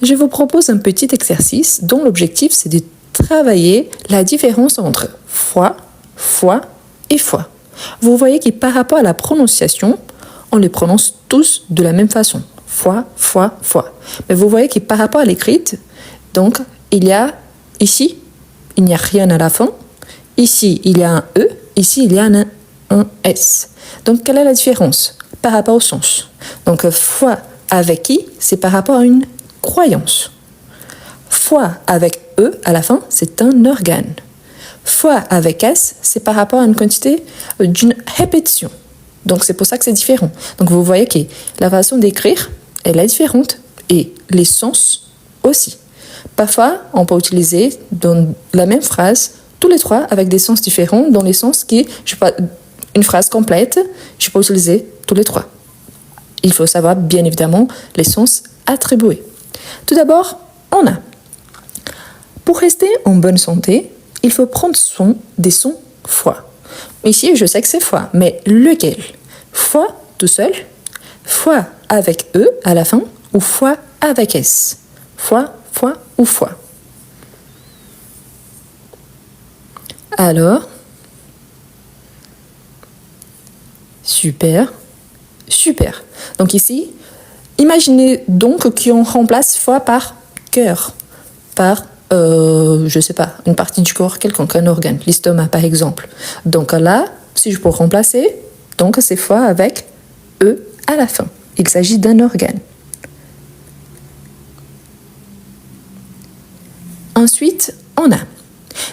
Je vous propose un petit exercice dont l'objectif c'est de travailler la différence entre fois, fois et fois. Vous voyez que par rapport à la prononciation, on les prononce tous de la même façon. Fois, fois, fois. Mais vous voyez que par rapport à l'écrite, donc il y a ici, il n'y a rien à la fin. Ici, il y a un E. Ici, il y a un S. Donc, quelle est la différence par rapport au sens? Donc, foi avec I, c'est par rapport à une croyance. Foi avec E à la fin, c'est un organe. Foi avec S, c'est par rapport à une quantité d'une répétition. Donc, c'est pour ça que c'est différent. Donc, vous voyez que la façon d'écrire, elle est différente et les sens aussi. Parfois, on peut utiliser dans la même phrase tous les trois avec des sens différents dans les sens qui, je sais pas, une phrase complète, je peux utiliser tous les trois. Il faut savoir, bien évidemment, les sens attribués. Tout d'abord, on a. Pour rester en bonne santé, il faut prendre soin des sons foi. Ici, je sais que c'est foi, mais lequel? Foi tout seul, foi avec E à la fin ou foi avec S? Foi, foi ou foi? Alors, super, super. Donc ici, imaginez donc qu'on remplace foi par cœur, par, je ne sais pas, une partie du corps quelconque, un organe, l'estomac par exemple. Donc là, si je peux remplacer, donc c'est foi avec E à la fin. Il s'agit d'un organe. Ensuite, on a.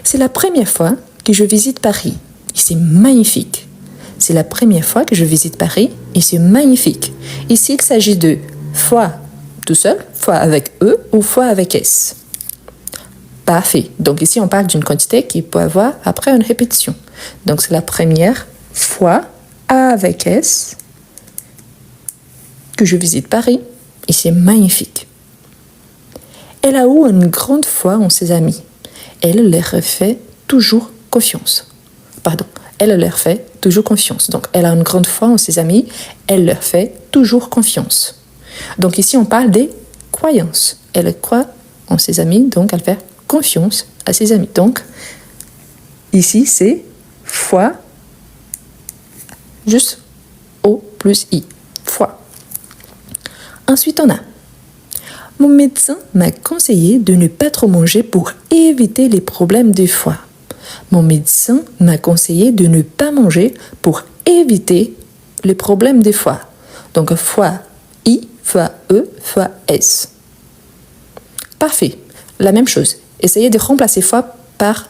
C'est la première fois que je visite Paris et c'est magnifique. C'est la première fois que je visite Paris et c'est magnifique. Ici, il s'agit de foi tout seul, foi avec E ou foi avec S. Parfait. Donc ici, on parle d'une quantité qui peut avoir après une répétition. Donc c'est la première fois avec S que je visite Paris et c'est magnifique. Elle a eu une grande foi en ses amis. Elle leur fait toujours confiance. Elle leur fait toujours confiance. Donc, elle a une grande foi en ses amis. Elle leur fait toujours confiance. Donc, ici, on parle des croyances. Elle croit en ses amis, donc elle fait confiance à ses amis. Donc, ici, c'est foi, juste O plus I. Foi. Ensuite, on a. Mon médecin m'a conseillé de ne pas trop manger pour éviter les problèmes de foie. Mon médecin m'a conseillé de ne pas manger pour éviter les problèmes de foie. Donc, foie I, foie E, foie S. Parfait. La même chose. Essayez de remplacer foie par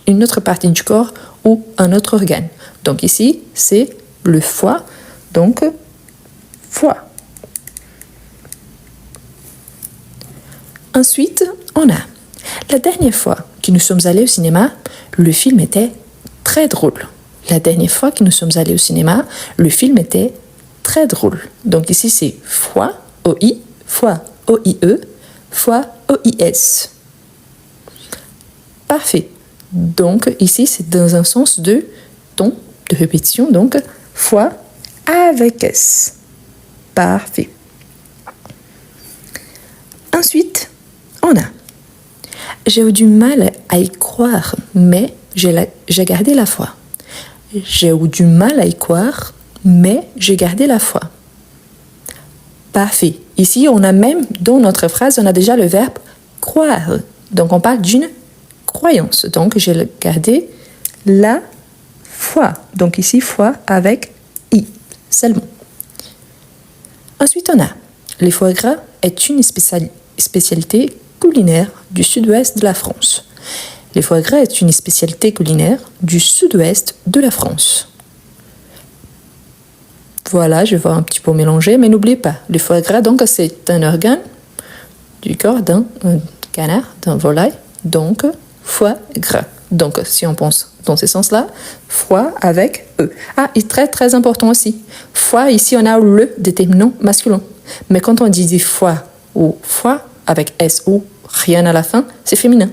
une autre partie du corps ou un autre organe. Donc ici, c'est le foie. Donc, foie. Ensuite, on a. La dernière fois que nous sommes allés au cinéma, le film était très drôle. La dernière fois que nous sommes allés au cinéma, le film était très drôle. Donc ici, c'est foi, O-I, foi, O-I-E, foi, O-I-S. Parfait. Donc ici, c'est dans un sens de ton, de répétition. Donc, foi avec S. Parfait. Ensuite, on a. J'ai eu du mal à y croire, mais j'ai gardé la foi. J'ai eu du mal à y croire, mais j'ai gardé la foi. Parfait. Ici, on a même, dans notre phrase, on a déjà le verbe croire. Donc, on parle d'une croyance. Donc, j'ai gardé la foi. Donc, ici, foi avec I, seulement. Ensuite, on a. Le foie gras est une spécialité culinaire du sud-ouest de la France. Le foie gras est une spécialité culinaire du sud-ouest de la France. Voilà, je vais un petit peu mélanger, mais n'oubliez pas, le foie gras, donc, c'est un organe du corps d'un canard, d'un volaille, donc, foie gras. Donc, si on pense dans ce sens-là, foie avec E. Ah, et très, très important aussi. Foie, ici, on a le déterminant masculin. Mais quand on dit foie ou foie, avec S ou rien à la fin, c'est féminin.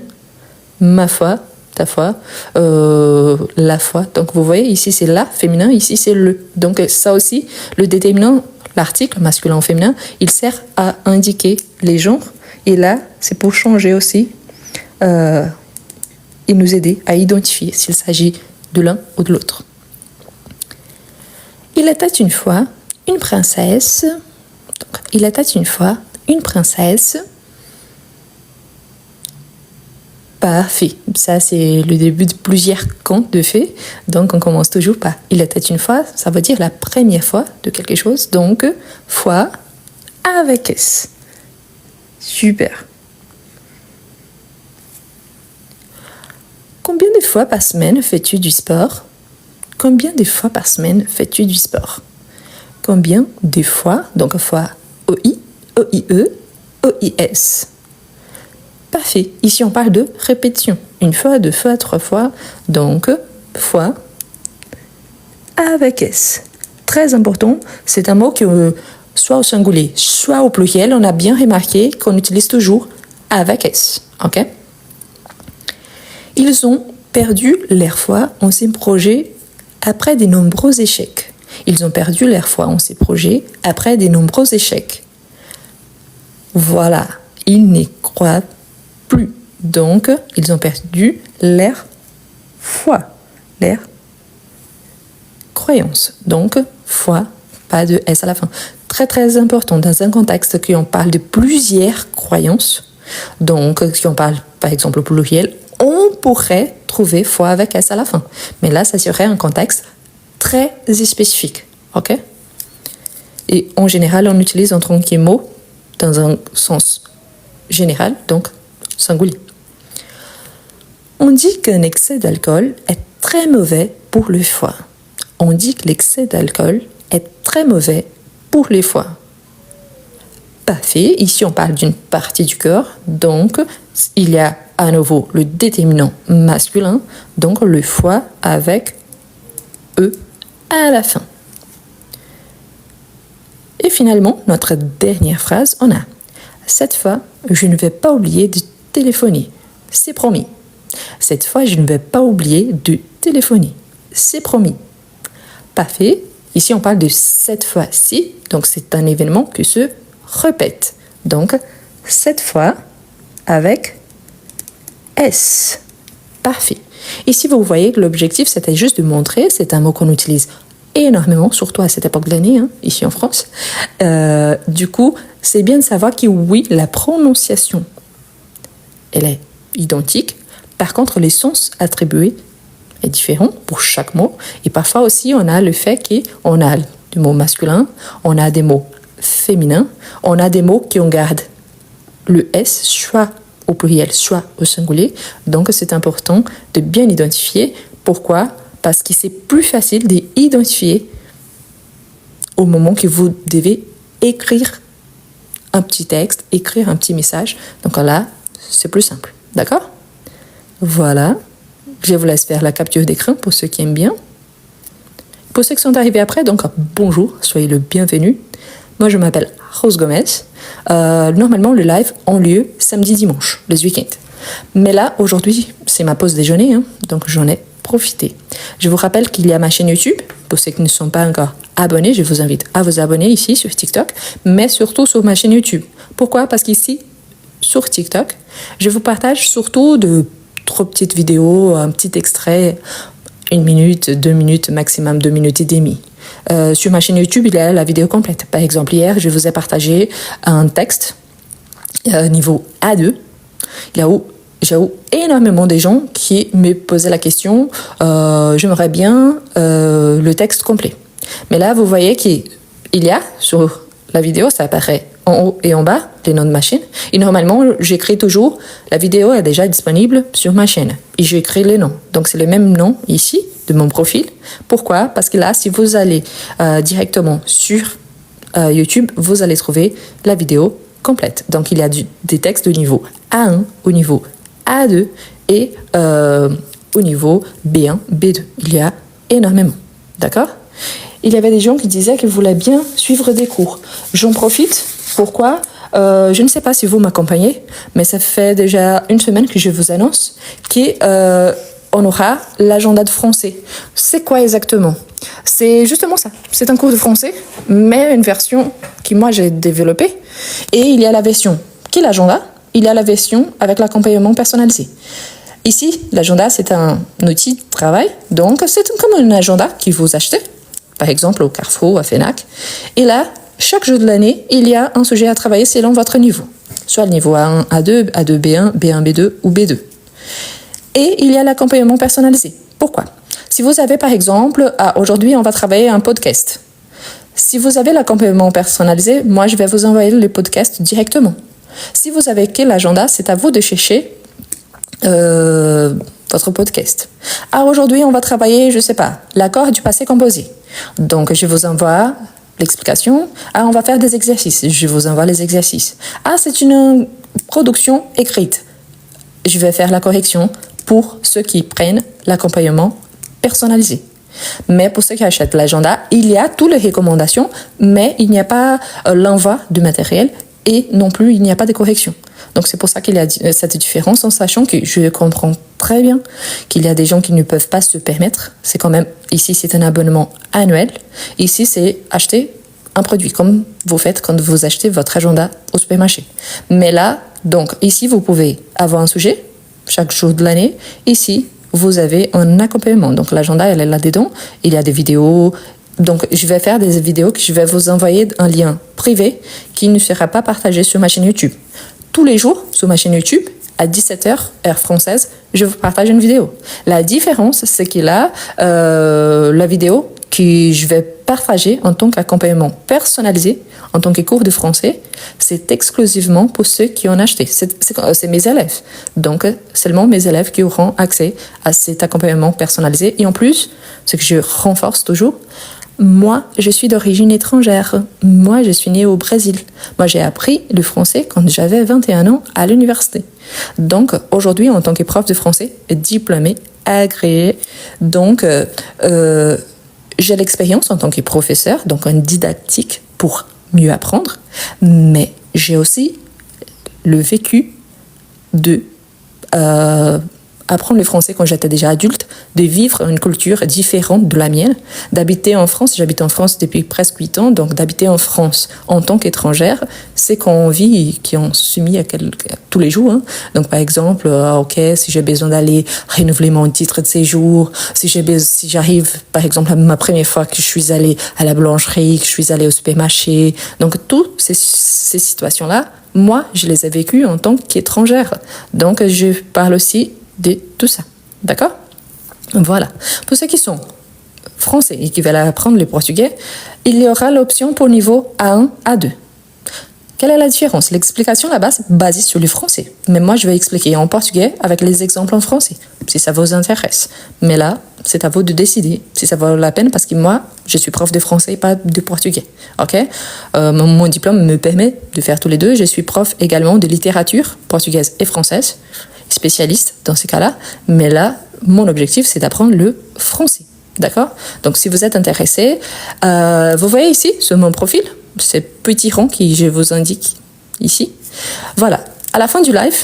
Ma foi, ta foi, la foi. Donc vous voyez, ici c'est la féminin, ici c'est le. Donc ça aussi, le déterminant, l'article masculin ou féminin, il sert à indiquer les genres Et là, c'est pour changer aussi et nous aider à identifier s'il s'agit de l'un ou de l'autre. Il était une fois une princesse. Il était une fois une princesse. Parfait. Ça, c'est le début de plusieurs contes de fées. Donc, on commence toujours par il était une fois. Ça veut dire la première fois de quelque chose. Donc, fois avec S. Super. Combien de fois par semaine fais-tu du sport? Combien de fois par semaine fais-tu du sport? Combien de fois? Donc, fois OI, OIE, OIS. Parfait. Ici, on parle de répétition. Une fois, deux fois, trois fois. Donc, fois avec S. Très important. C'est un mot que, soit au singulier, soit au pluriel, on a bien remarqué qu'on utilise toujours avec S. OK? Ils ont perdu leur foi en ces projets après de nombreux échecs. Ils ont perdu leur foi en ces projets après de nombreux échecs. Voilà. Ils n'y croient plus. Donc, ils ont perdu leur foi, leur croyance. Donc, foi, pas de S à la fin. Très, très important dans un contexte où on parle de plusieurs croyances. Donc, si on parle, par exemple, au pluriel, on pourrait trouver foi avec S à la fin. Mais là, ça serait un contexte très spécifique. OK? Et en général, on utilise en tant que mot dans un sens général, donc singulier. On dit qu'un excès d'alcool est très mauvais pour le foie. On dit que l'excès d'alcool est très mauvais pour le foie. Parfait. Ici, on parle d'une partie du corps. Donc, il y a à nouveau le déterminant masculin. Donc, le foie avec E à la fin. Et finalement, notre dernière phrase, on a « Cette fois, je ne vais pas oublier de téléphoner. C'est promis. » Cette fois, je ne vais pas oublier de téléphoner. C'est promis. Parfait. Ici, on parle de cette fois-ci. Donc, c'est un événement qui se répète. Donc, cette fois avec S. Parfait. Ici, vous voyez que l'objectif, c'était juste de montrer, c'est un mot qu'on utilise énormément, surtout à cette époque de l'année, ici en France. Du coup, c'est bien de savoir que oui, la prononciation, elle est identique. Par contre, les sens attribués est différent pour chaque mot. Et parfois aussi, on a le fait qu'on a des mots masculins, on a des mots féminins, on a des mots qui on garde le S, soit au pluriel, soit au singulier. Donc, c'est important de bien identifier. Pourquoi? Parce que c'est plus facile d'identifier au moment que vous devez écrire un petit texte, écrire un petit message. Donc là, c'est plus simple. D'accord? Voilà. Je vous laisse faire la capture d'écran pour ceux qui aiment bien. Pour ceux qui sont arrivés après, donc bonjour, soyez le bienvenu. Moi, je m'appelle Rose Gomez. Normalement, le live a lieu samedi-dimanche, les week-ends. Mais là, aujourd'hui, c'est ma pause déjeuner, donc j'en ai profité. Je vous rappelle qu'il y a ma chaîne YouTube. Pour ceux qui ne sont pas encore abonnés, je vous invite à vous abonner ici sur TikTok, mais surtout sur ma chaîne YouTube. Pourquoi? Parce qu'ici, sur TikTok, je vous partage surtout de 3 petites vidéos, un petit extrait, 1 minute, 2 minutes, maximum 2 minutes et demie. Sur ma chaîne YouTube, il y a la vidéo complète. Par exemple, hier, je vous ai partagé un texte niveau A2. J'ai eu énormément de gens qui me posaient la question j'aimerais bien le texte complet. Mais là, vous voyez qu'il y a sur la vidéo, ça apparaît en haut et en bas, les noms de ma chaîne. Et normalement, j'écris toujours, la vidéo est déjà disponible sur ma chaîne. Et j'écris les noms. Donc, c'est le même nom ici, de mon profil. Pourquoi? Parce que là, si vous allez directement sur YouTube, vous allez trouver la vidéo complète. Donc, il y a des textes au niveau A1, au niveau A2 et au niveau B1, B2. Il y a énormément. D'accord? Il y avait des gens qui disaient qu'ils voulaient bien suivre des cours. J'en profite. Pourquoi? Je ne sais pas si vous m'accompagnez, mais ça fait déjà 1 semaine que je vous annonce qu'on aura l'agenda de français. C'est quoi exactement? C'est justement ça. C'est un cours de français, mais une version que moi j'ai développée. Et il y a la version qui est l'agenda, il y a la version avec l'accompagnement personnalisé. Ici, l'agenda, c'est un outil de travail. Donc, c'est comme un agenda que vous achetez, par exemple au Carrefour, à Fnac. Et là, chaque jour de l'année, il y a un sujet à travailler selon votre niveau. Soit le niveau A1, A2, A2, B1, B1, B2 ou B2. Et il y a l'accompagnement personnalisé. Pourquoi ? Si vous avez, par exemple, aujourd'hui, on va travailler un podcast. Si vous avez l'accompagnement personnalisé, moi, je vais vous envoyer le podcast directement. Si vous avez quel agenda, c'est à vous de chercher votre podcast. Aujourd'hui, on va travailler, je sais pas, l'accord du passé composé. Donc, je vous envoie l'explication. On va faire des exercices. Je vous envoie les exercices. C'est une production écrite. Je vais faire la correction pour ceux qui prennent l'accompagnement personnalisé. Mais pour ceux qui achètent l'agenda, il y a toutes les recommandations, mais il n'y a pas l'envoi du matériel et non plus il n'y a pas de correction. Donc c'est pour ça qu'il y a cette différence, en sachant que je comprends très bien qu'il y a des gens qui ne peuvent pas se permettre. C'est quand même, ici c'est un abonnement annuel, ici c'est acheter un produit comme vous faites quand vous achetez votre agenda au supermarché. Mais là, donc ici vous pouvez avoir un sujet chaque jour de l'année. Ici vous avez un accompagnement. Donc l'agenda elle est là-dedans, il y a des vidéos. Donc, je vais faire des vidéos que je vais vous envoyer un lien privé qui ne sera pas partagé sur ma chaîne YouTube. Tous les jours, sur ma chaîne YouTube, à 17h, heure française, je vous partage une vidéo. La différence, c'est qu'il y a la vidéo que je vais partager en tant qu'accompagnement personnalisé, en tant que cours de français. C'est exclusivement pour ceux qui ont acheté. C'est mes élèves. Donc, seulement mes élèves qui auront accès à cet accompagnement personnalisé. Et en plus, ce que je renforce toujours, moi, je suis d'origine étrangère. Moi, je suis née au Brésil. Moi, j'ai appris le français quand j'avais 21 ans à l'université. Donc, aujourd'hui, en tant que prof de français, diplômée, agréée, donc, j'ai l'expérience en tant que professeur, donc un didactique pour mieux apprendre, mais j'ai aussi le vécu de apprendre le français quand j'étais déjà adulte, de vivre une culture différente de la mienne, d'habiter en France. J'habite en France depuis presque 8 ans, donc d'habiter en France en tant qu'étrangère, c'est qu'on vit, qui ont soumis à tous les jours. Hein. Donc par exemple, si j'ai besoin d'aller renouveler mon titre de séjour, si j'arrive, par exemple, ma première fois que je suis allée à la boulangerie, que je suis allée au supermarché, donc toutes ces situations-là, moi, je les ai vécues en tant qu'étrangère. Donc je parle aussi de tout ça. D'accord ? Voilà. Pour ceux qui sont français et qui veulent apprendre le portugais, il y aura l'option pour niveau A1, A2. Quelle est la différence ? L'explication là-bas, c'est basée sur le français. Mais moi, je vais expliquer en portugais avec les exemples en français, si ça vous intéresse. Mais là, c'est à vous de décider si ça vaut la peine, parce que moi, je suis prof de français et pas de portugais. Ok ? Mon diplôme me permet de faire tous les deux. Je suis prof également de littérature portugaise et française, spécialiste dans ces cas-là. Mais là, mon objectif, c'est d'apprendre le français. D'accord ? Donc, si vous êtes intéressé, vous voyez ici, sur mon profil, ces petits ronds que je vous indique ici. Voilà. À la fin du live,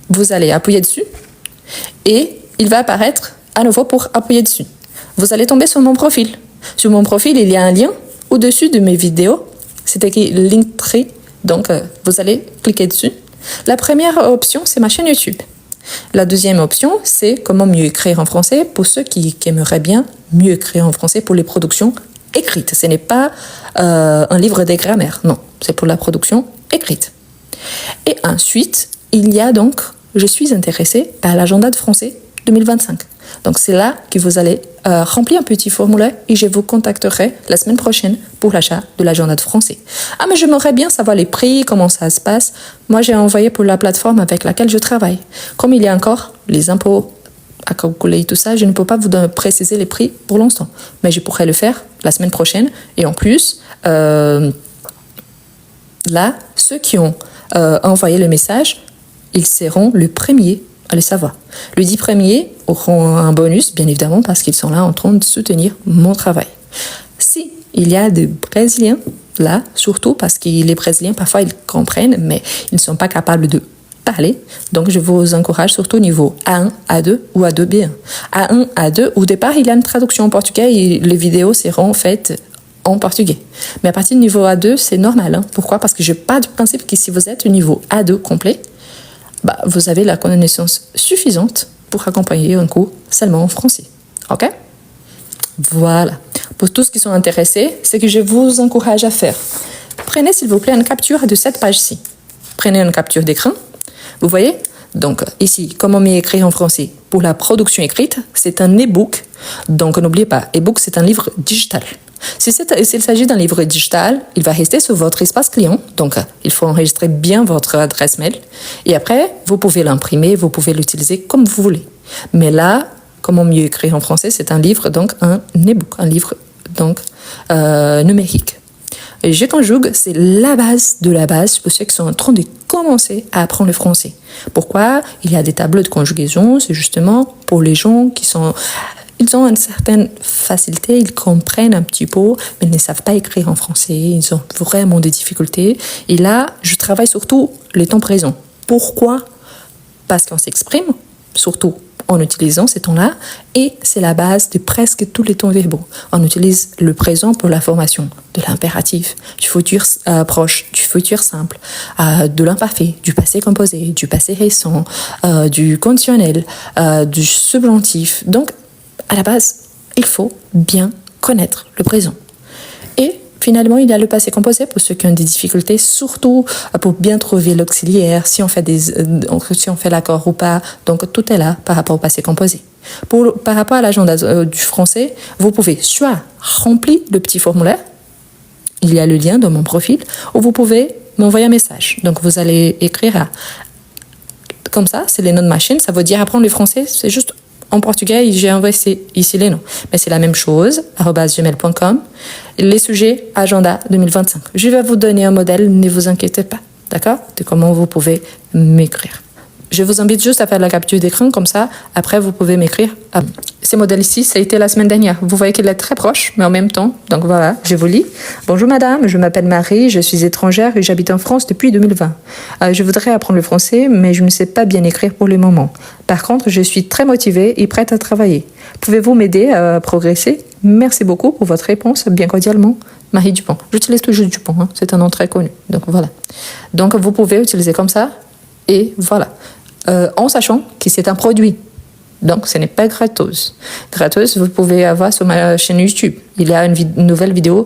vous allez appuyer dessus et il va apparaître à nouveau pour appuyer dessus. Vous allez tomber sur mon profil. Sur mon profil, il y a un lien au-dessus de mes vidéos. C'est écrit Linktree. Donc, vous allez cliquer dessus. La première option, c'est ma chaîne YouTube. La deuxième option, c'est comment mieux écrire en français pour ceux qui aimeraient bien mieux écrire en français pour les productions écrites. Ce n'est pas un livre de grammaire, non, c'est pour la production écrite. Et ensuite, il y a donc, je suis intéressée par l'agenda de français 2025. Donc c'est là que vous allez remplir un petit formulaire et je vous contacterai la semaine prochaine pour l'achat de l'agenda de français. Mais j'aimerais bien savoir les prix, comment ça se passe. Moi, j'ai envoyé pour la plateforme avec laquelle je travaille. Comme il y a encore les impôts à calculer et tout ça, je ne peux pas vous préciser les prix pour l'instant. Mais je pourrais le faire la semaine prochaine. Et en plus, là, ceux qui ont envoyé le message, ils seront le premier à le savoir. Les 10 premiers auront un bonus, bien évidemment, parce qu'ils sont là en train de soutenir mon travail. Si il y a des Brésiliens là, surtout parce que les Brésiliens, parfois, ils comprennent, mais ils ne sont pas capables de parler. Donc, je vous encourage surtout au niveau A1, A2 ou A2, B1. A1, A2, au départ, il y a une traduction en portugais et les vidéos seront faites en portugais. Mais à partir du niveau A2, c'est normal. Hein. Pourquoi ? Parce que je pars du principe que si vous êtes au niveau A2 complet, vous avez la connaissance suffisante pour accompagner un cours seulement en français. OK? Voilà. Pour tous qui sont intéressés, ce que je vous encourage à faire, prenez s'il vous plaît une capture de cette page-ci. Prenez une capture d'écran. Vous voyez? Donc ici, comment m'écrire en français? Pour la production écrite, c'est un e-book. Donc n'oubliez pas, e-book, c'est un livre digital. S'il s'agit d'un livre digital, il va rester sur votre espace client. Donc, il faut enregistrer bien votre adresse mail. Et après, vous pouvez l'imprimer, vous pouvez l'utiliser comme vous voulez. Mais là, comment mieux écrire en français? C'est un livre, donc un e-book, un livre donc numérique. Et je conjugue, c'est la base de la base pour ceux qui sont en train de commencer à apprendre le français. Pourquoi? Il y a des tableaux de conjugaison, c'est justement pour les gens qui sont... Ils ont une certaine facilité, ils comprennent un petit peu, mais ils ne savent pas écrire en français, ils ont vraiment des difficultés. Et là, je travaille surtout les temps présents. Pourquoi? Parce qu'on s'exprime, surtout en utilisant ces temps-là, et c'est la base de presque tous les temps verbaux. On utilise le présent pour la formation de l'impératif, du futur proche, du futur simple, de l'imparfait, du passé composé, du passé récent, du conditionnel, du subjonctif. Donc, à la base, il faut bien connaître le présent. Et finalement, il y a le passé composé pour ceux qui ont des difficultés, surtout pour bien trouver l'auxiliaire, si on fait l'accord ou pas. Donc, tout est là par rapport au passé composé. Par rapport à l'agenda du français, vous pouvez soit remplir le petit formulaire, il y a le lien dans mon profil, ou vous pouvez m'envoyer un message. Donc, vous allez écrire comme ça, c'est les noms de machine, ça veut dire apprendre le français, c'est juste... En portugais, j'ai envoyé ici les noms. Mais c'est la même chose, @gmail.com. Les sujets, agenda 2025. Je vais vous donner un modèle, ne vous inquiétez pas, d'accord? De comment vous pouvez m'écrire. Je vous invite juste à faire la capture d'écran, comme ça, après vous pouvez m'écrire. Ce modèle ici, ça a été la semaine dernière. Vous voyez qu'il est très proche, mais en même temps. Donc voilà, je vous lis. Bonjour madame, je m'appelle Marie, je suis étrangère et j'habite en France depuis 2020. Je voudrais apprendre le français, mais je ne sais pas bien écrire pour le moment. Par contre, je suis très motivée et prête à travailler. Pouvez-vous m'aider à progresser? Merci beaucoup pour votre réponse, bien cordialement. Marie Dupont. J'utilise toujours Dupont, hein. C'est un nom très connu. Donc voilà. Donc vous pouvez utiliser comme ça et voilà. En sachant que c'est un produit. Donc, ce n'est pas gratos. Gratos, vous pouvez avoir sur ma chaîne YouTube. Il y a une nouvelle vidéo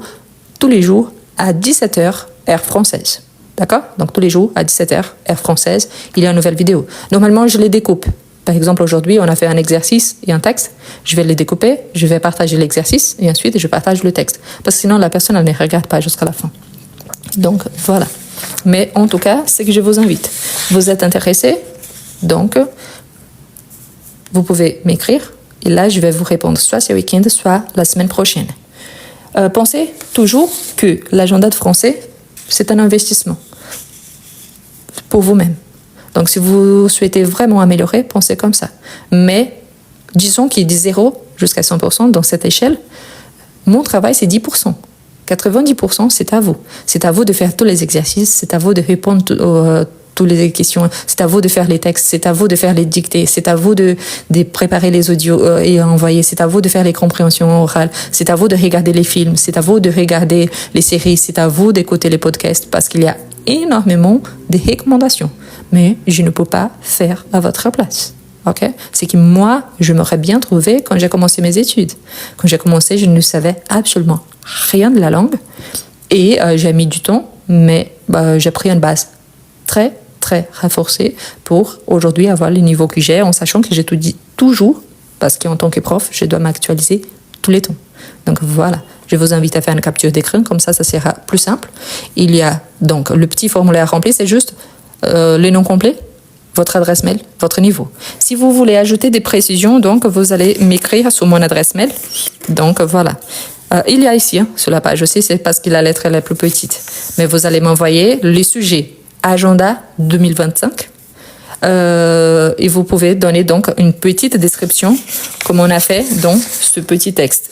tous les jours à 17h, heure française. D'accord? Donc, tous les jours à 17h, heure française, il y a une nouvelle vidéo. Normalement, je les découpe. Par exemple, aujourd'hui, on a fait un exercice et un texte. Je vais les découper, je vais partager l'exercice et ensuite, je partage le texte. Parce que sinon, la personne, elle ne regarde pas jusqu'à la fin. Donc, voilà. Mais en tout cas, c'est que je vous invite. Vous êtes intéressés? Donc, vous pouvez m'écrire et là, je vais vous répondre soit ce week-end, soit la semaine prochaine. Pensez toujours que l'agenda de français, c'est un investissement pour vous-même. Donc, si vous souhaitez vraiment améliorer, pensez comme ça. Mais, disons qu'il est de 0 jusqu'à 100% dans cette échelle, mon travail, c'est 10%. 90%, c'est à vous. C'est à vous de faire tous les exercices, c'est à vous de répondre toutes les questions, c'est à vous de faire les textes, c'est à vous de faire les dictées, c'est à vous de préparer les audios et envoyer, c'est à vous de faire les compréhensions orales, c'est à vous de regarder les films, c'est à vous de regarder les séries, c'est à vous d'écouter les podcasts, parce qu'il y a énormément de recommandations. Mais je ne peux pas faire à votre place. Okay? C'est que moi, je m'aurais bien trouvé quand j'ai commencé mes études. Quand j'ai commencé, je ne savais absolument rien de la langue et j'ai mis du temps, mais j'ai pris une base très renforcée pour aujourd'hui avoir le niveau que j'ai, en sachant que j'étudie toujours, parce qu'en tant que prof, je dois m'actualiser tous les temps. Donc voilà, je vous invite à faire une capture d'écran, comme ça sera plus simple. Il y a donc le petit formulaire rempli, c'est juste le nom complet, votre adresse mail, votre niveau. Si vous voulez ajouter des précisions, donc vous allez m'écrire sur mon adresse mail. Donc voilà. Il y a ici, sur la page aussi, c'est parce que la lettre est la plus petite. Mais vous allez m'envoyer les sujets agenda 2025 et vous pouvez donner donc une petite description comme on a fait dans ce petit texte.